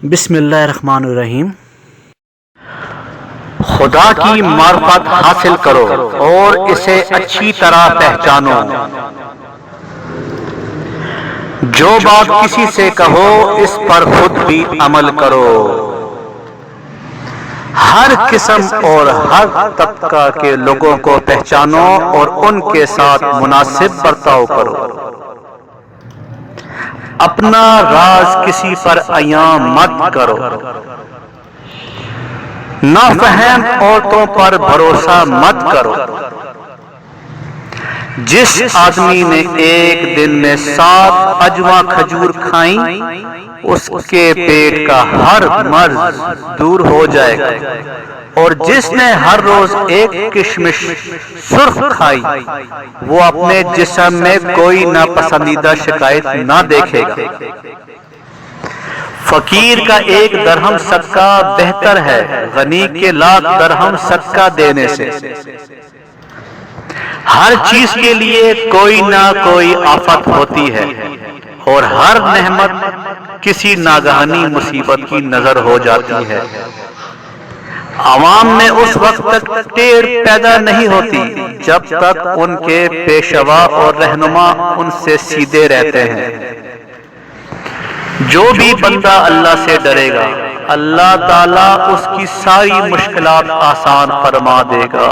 بسم اللہ الرحمن الرحیم۔ خدا کی معرفت حاصل کرو اور اسے اچھی طرح پہچانو۔ جو بات کسی سے کہو اس پر خود بھی عمل کرو۔ ہر قسم اور ہر طبقہ کے لوگوں کو پہچانو اور ان کے ساتھ مناسب برتاؤ کرو۔ اپنا راز کسی پر عیاں مت کرو۔ نافہم عورتوں پر بھروسہ مت کرو۔ جس آدمی نے ایک دن میں 7 اجواں کھجور کھائیں اس کے پیٹ کا ہر مرض دور ہو جائے گا، اور جس نے ہر روز ایک کشمش سرخ کھائی وہ اپنے جسم میں کوئی ناپسندیدہ شکایت نہ دیکھے گا۔ فقیر کا 1 درہم صدقہ بہتر ہے غنی کے 1,00,000 درہم صدقہ دینے سے۔ ہر چیز کے لیے کوئی نہ کوئی آفت ہوتی ہے اور ہر نعمت کسی ناگہانی مصیبت کی نظر ہو جاتی ہے۔ عوام میں اس وقت تک ٹیڑھ پیدا نہیں ہوتی جب تک ان کے پیشوا اور رہنما ان سے سیدھے رہتے ہیں۔ جو بھی بندہ اللہ سے ڈرے گا اللہ تعالیٰ اس کی ساری مشکلات آسان فرما دے گا۔